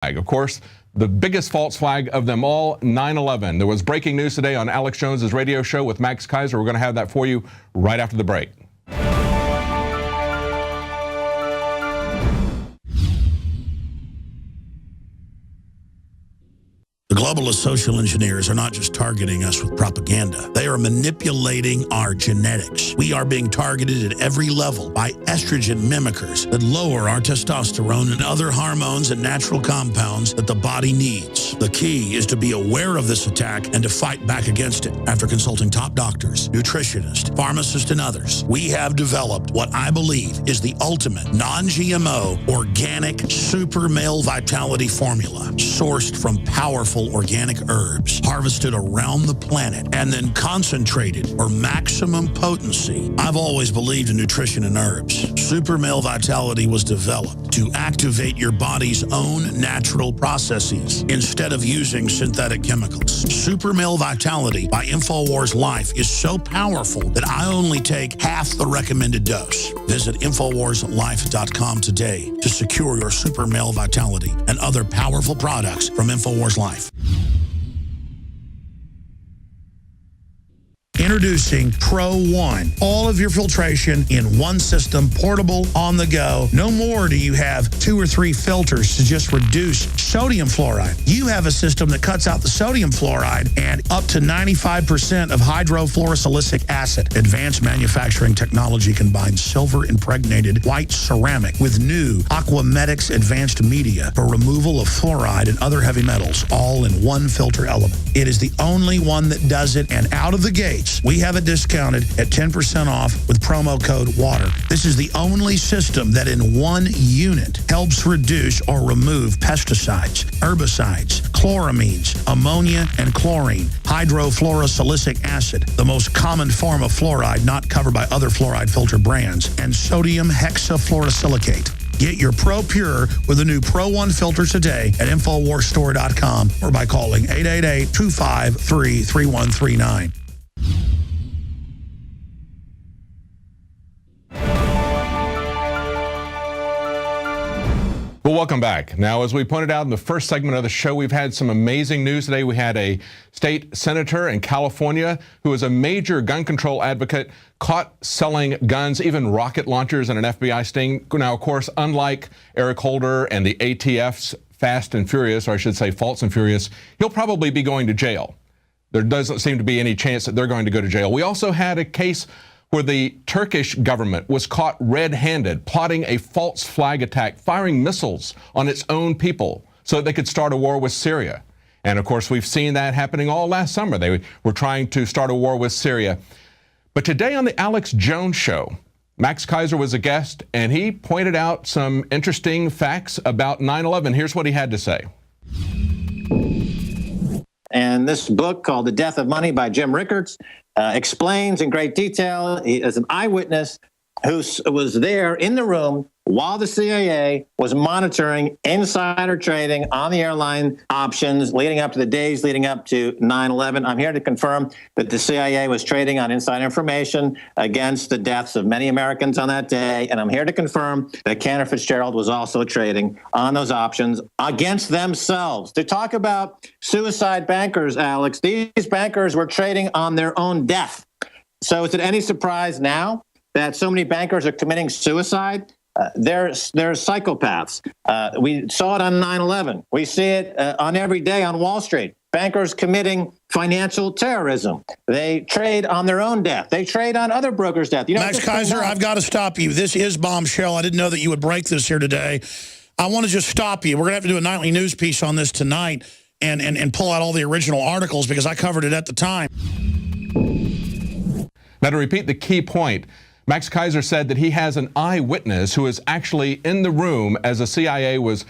Of course, the biggest false flag of them all, 9/11. There was breaking news today on Alex Jones's radio show with Max Keiser. We're going to have that for you right after the break. The globalist social engineers are not just targeting us with propaganda. They are manipulating our genetics. We are being targeted at every level by estrogen mimickers that lower our testosterone and other hormones and natural compounds that the body needs. The key is to be aware of this attack and to fight back against it. After consulting top doctors, nutritionists, pharmacists, and others, we have developed what I believe is the ultimate non-GMO organic super male vitality formula sourced from powerful organic herbs harvested around the planet and then concentrated for maximum potency. I've always believed in nutrition and herbs. Super Male Vitality was developed to activate your body's own natural processes instead of using synthetic chemicals. Super Male Vitality by INFOWARS Life is so powerful that I only take half the recommended dose. Visit InfoWarsLife.com today to secure your Super Male Vitality and other powerful products from InfoWars Life. Introducing Pro One. All of your filtration in one system, portable, on the go. No more do you have 2 or 3 filters to just reduce sodium fluoride. You have a system that cuts out the sodium fluoride and up to 95% of hydrofluorosilicic acid. Advanced manufacturing technology combines silver-impregnated white ceramic with new Aquamedics advanced media for removal of fluoride and other heavy metals, all in one filter element. It is the only one that does it, and out of the gates, we have it discounted at 10% off with promo code WATER. This is the only system that in one unit helps reduce or remove pesticides, herbicides, chloramines, ammonia, and chlorine, hydrofluorosilicic acid, the most common form of fluoride not covered by other fluoride filter brands, and sodium hexafluorosilicate. Get your Pro Pure with the new Pro One filters today at InfoWarsStore.com or by calling 888-253-3139. Well, welcome back. Now, as we pointed out in the first segment of the show, we've had some amazing news today. We had a state senator in California who is a major gun control advocate caught selling guns, even rocket launchers, in an FBI sting. Now, of course, unlike Eric Holder and the ATF's Fast and Furious, or I should say False and Furious, he'll probably be going to jail. There doesn't seem to be any chance that they're going to go to jail. We also had a case where the Turkish government was caught red-handed plotting a false flag attack, firing missiles on its own people so that they could start a war with Syria. And of course, we've seen that happening all last summer. They were trying to start a war with Syria. But today on the Alex Jones Show, Max Keiser was a guest, and he pointed out some interesting facts about 9/11. Here's what he had to say. And this book called The Death of Money by Jim Rickards explains in great detail. He is an eyewitness who was there in the room while the CIA was monitoring insider trading on the airline options leading up to the days leading up to 9/11. I'm here to confirm that the CIA was trading on inside information against the deaths of many Americans on that day. And I'm here to confirm that Cantor Fitzgerald was also trading on those options against themselves. To talk about suicide bankers, Alex, these bankers were trading on their own death. So is it any surprise now that so many bankers are committing suicide? They're psychopaths. We saw it on 9/11. We see it on every day on Wall Street. Bankers committing financial terrorism. They trade on their own death. They trade on other brokers' death. You know, Max Keiser, I've got to stop you. This is bombshell. I didn't know that you would break this here today. I want to just stop you. We're going to have to do a nightly news piece on this tonight and pull out all the original articles because I covered it at the time. Now, to repeat the key point, Max Keiser said that he has an eyewitness who is actually in the room as the CIA was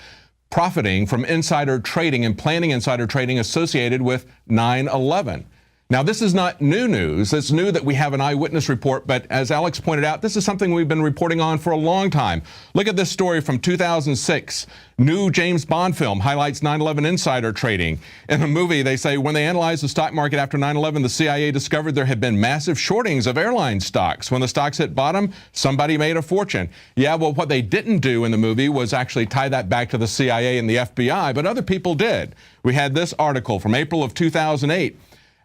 profiting from insider trading and planning insider trading associated with 9/11. Now, this is not new news. It's new that we have an eyewitness report, but as Alex pointed out, this is something we've been reporting on for a long time. Look at this story from 2006. New James Bond film highlights 9/11 insider trading. In the movie, they say when they analyzed the stock market after 9/11, the CIA discovered there had been massive shortings of airline stocks. When the stocks hit bottom, somebody made a fortune. Yeah, well, what they didn't do in the movie was actually tie that back to the CIA and the FBI, but other people did. We had this article from April of 2008.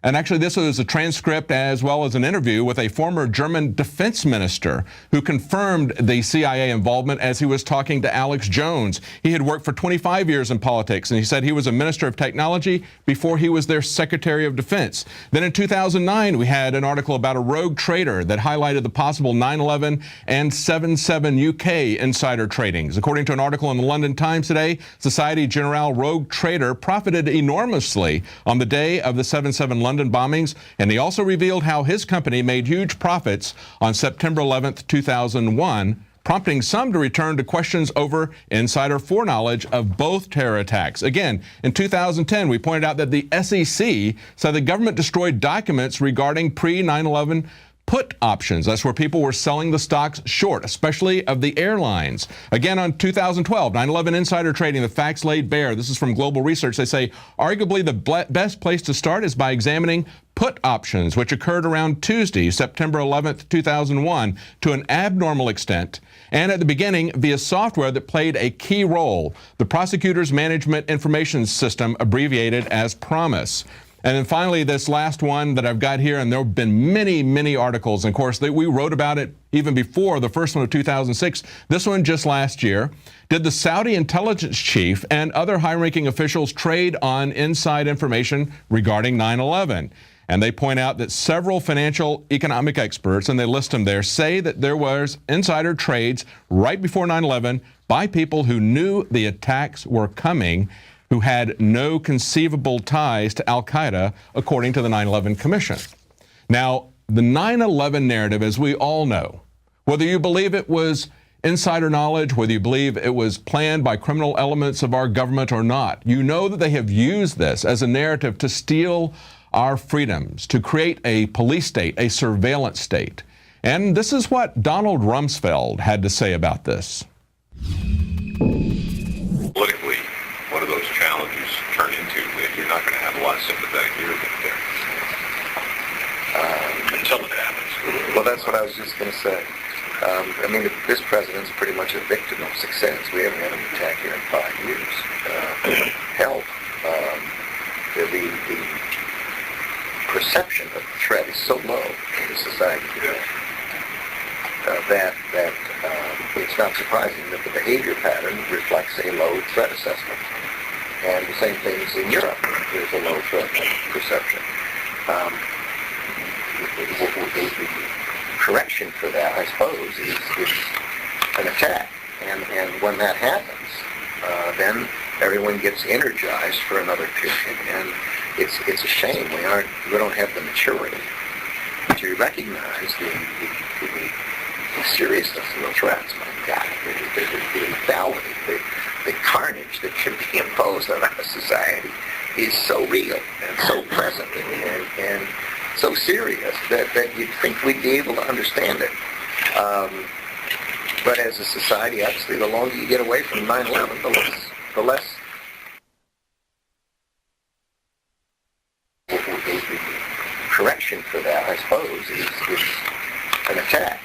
And actually, this was a transcript as well as an interview with a former German defense minister who confirmed the CIA involvement as he was talking to Alex Jones. He had worked for 25 years in politics, and he said he was a minister of technology before he was their Secretary of Defense. Then in 2009, we had an article about a rogue trader that highlighted the possible 9/11 and 7/7 UK insider tradings. According to an article in the London Times today, Societe Generale rogue trader profited enormously on the day of the 7/7 London bombings, and he also revealed how his company made huge profits on September 11th, 2001, prompting some to return to questions over insider foreknowledge of both terror attacks. Again, in 2010, we pointed out that the SEC said the government destroyed documents regarding pre-9/11 put options. That's where people were selling the stocks short, especially of the airlines. Again, on 2012, 9/11 insider trading, the facts laid bare. This is from Global Research. They say arguably the best place to start is by examining put options, which occurred around Tuesday, September 11th, 2001, to an abnormal extent, and at the beginning via software that played a key role, the Prosecutor's Management Information System, abbreviated as PROMIS. And then finally, this last one that I've got here, and there have been many, many articles. And of course, we wrote about it even before the first one of 2006. This one just last year. Did the Saudi intelligence chief and other high-ranking officials trade on inside information regarding 9/11? And they point out that several financial economic experts, and they list them there, say that there was insider trades right before 9/11 by people who knew the attacks were coming, who had no conceivable ties to al-Qaeda, according to the 9/11 Commission. Now, the 9/11 narrative, as we all know, whether you believe it was insider knowledge, whether you believe it was planned by criminal elements of our government or not, you know that they have used this as a narrative to steal our freedoms, to create a police state, a surveillance state. And this is what Donald Rumsfeld had to say about this. Politically, what do those challenges turn into if you're not going to have a lot of sympathetic ears up there until it happens? Well, that's what I was just going to say. I mean, this president's pretty much a victim of success. We haven't had an attack here in 5 years. Hell, the perception of the threat is so low in the society today that it's not surprising that the behavior pattern reflects a low threat assessment. And the same things in Europe. There's a low threat perception. The correction for that, I suppose, is an attack. And when that happens, then everyone gets energized for another period. And it's a shame we don't have the maturity to recognize the seriousness of the threats. My God, the lethality, the carnage that can be imposed on our society is so real and so present and so serious that you'd think we'd be able to understand it. But as a society, obviously, the longer you get away from 9/11, the less the correction for that, I suppose, is an attack.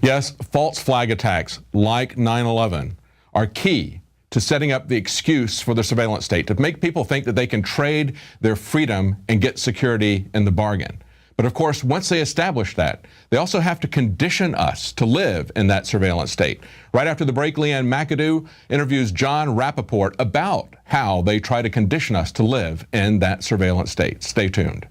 Yes, false flag attacks like 9/11 are key to setting up the excuse for the surveillance state, to make people think that they can trade their freedom and get security in the bargain. But of course, once they establish that, they also have to condition us to live in that surveillance state. Right after the break, Leanne McAdoo interviews John Rappaport about how they try to condition us to live in that surveillance state. Stay tuned.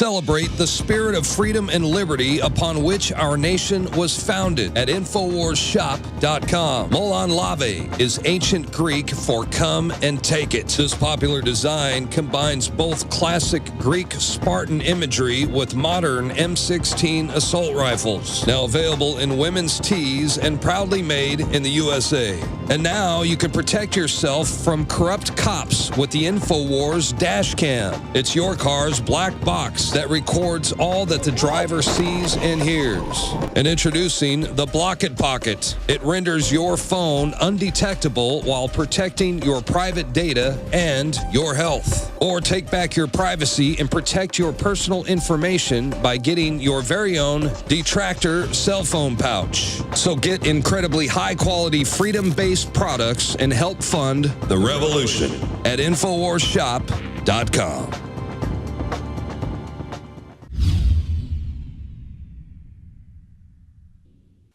Celebrate the spirit of freedom and liberty upon which our nation was founded at INFOWARSShop.com. Molon Lave is ancient Greek for come and take it. This popular design combines both classic Greek Spartan imagery with modern M16 assault rifles. Now available in women's tees and proudly made in the USA. And now you can protect yourself from corrupt cops with the INFOWARS dash cam. It's your car's black box that records all that the driver sees and hears. And introducing the Block It Pocket. It renders your phone undetectable while protecting your private data and your health. Or take back your privacy and protect your personal information by getting your very own Detractor cell phone pouch. So get incredibly high-quality, freedom-based products and help fund the revolution at INFOWARSShop.com.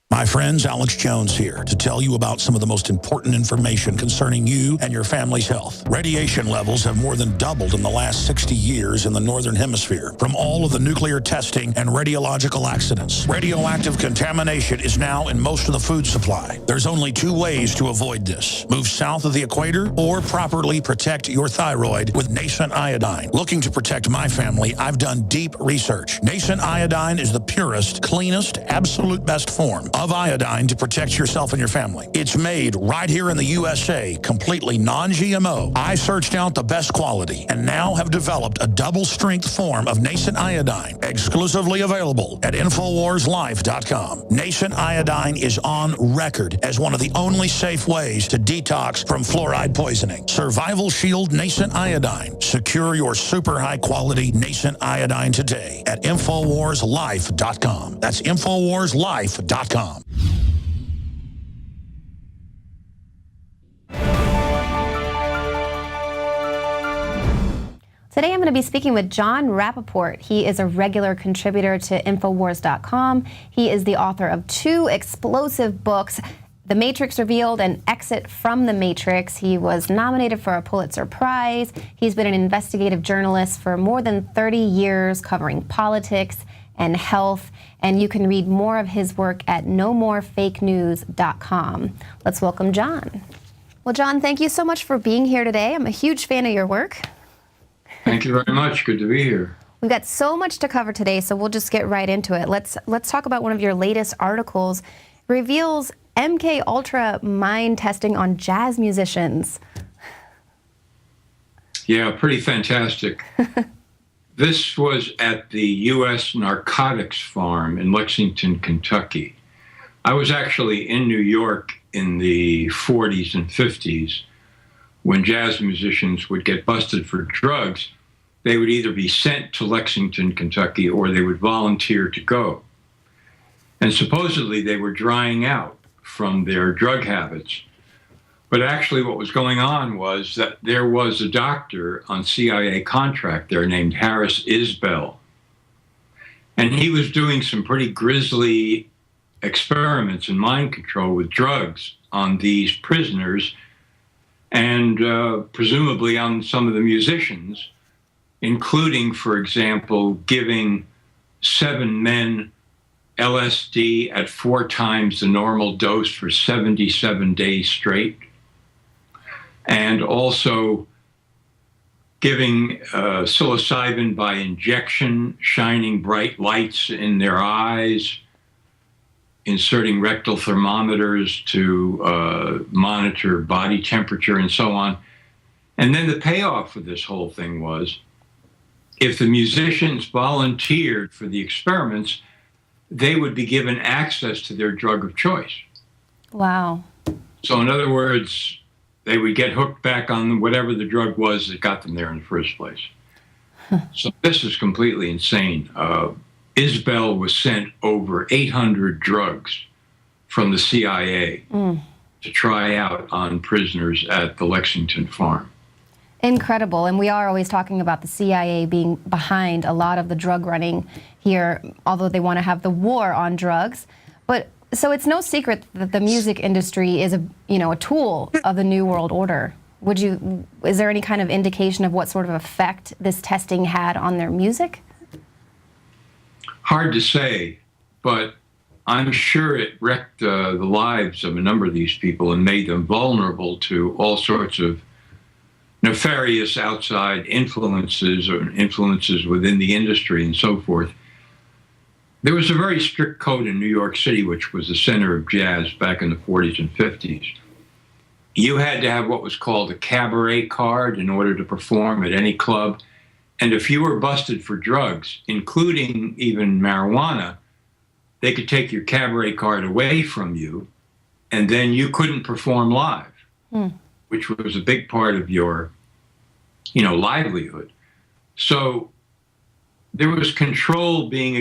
My friends, Alex Jones here to tell you about some of the most important information concerning you and your family's health. Radiation levels have more than doubled in the last 60 years in the Northern Hemisphere from all of the nuclear testing and radiological accidents. Radioactive contamination is now in most of the food supply. There's only two ways to avoid this. Move south of the equator or properly protect your thyroid with nascent iodine. Looking to protect my family, I've done deep research. Nascent iodine is the purest, cleanest, absolute best form of iodine to protect yourself and your family. It's made right here in the USA, completely non-GMO. I searched out the best quality and now have developed a double-strength form of nascent iodine, exclusively available at InfoWarsLife.com. Nascent iodine is on record as one of the only safe ways to detox from fluoride poisoning. Survival Shield Nascent Iodine. Secure your super high-quality nascent iodine today at InfoWarsLife.com. That's InfoWarsLife.com. Today I'm going to be speaking with John Rappaport. He is a regular contributor to InfoWars.com. He is the author of 2 explosive books, The Matrix Revealed and Exit from the Matrix. He was nominated for a Pulitzer Prize. He's been an investigative journalist for more than 30 years, covering politics and health, and you can read more of his work at nomorefakenews.com. Let's welcome John. Well, John, thank you so much for being here today. I'm a huge fan of your work. Thank you very much. Good to be here. We've got so much to cover today, so we'll just get right into it. Let's talk about one of your latest articles. It reveals MK Ultra mind testing on jazz musicians. Yeah, pretty fantastic. This was at the U.S. Narcotics Farm in Lexington, Kentucky. I was actually in New York in the 40s and 50s when jazz musicians would get busted for drugs. They would either be sent to Lexington, Kentucky, or they would volunteer to go. And supposedly they were drying out from their drug habits. But actually what was going on was that there was a doctor on CIA contract there named Harris Isbell. And he was doing some pretty grisly experiments in mind control with drugs on these prisoners and presumably on some of the musicians, including, for example, giving 7 men LSD at 4 times the normal dose for 77 days straight, and also giving psilocybin by injection, shining bright lights in their eyes, inserting rectal thermometers to monitor body temperature and so on. And then the payoff for this whole thing was, if the musicians volunteered for the experiments, they would be given access to their drug of choice. Wow. So in other words, they would get hooked back on whatever the drug was that got them there in the first place. So this is completely insane. Isbell was sent over 800 drugs from the CIA to try out on prisoners at the Lexington Farm. Incredible. And we are always talking about the CIA being behind a lot of the drug running here, although they want to have the war on drugs. But so it's no secret that the music industry is a tool of the New World Order. Is there any kind of indication of what sort of effect this testing had on their music? Hard to say, but I'm sure it wrecked the lives of a number of these people and made them vulnerable to all sorts of nefarious outside influences or influences within the industry and so forth. There was a very strict code in New York City, which was the center of jazz back in the 40s and 50s. You had to have what was called a cabaret card in order to perform at any club. And if you were busted for drugs, including even marijuana, they could take your cabaret card away from you, and then you couldn't perform live, which was a big part of your, livelihood. So there was control being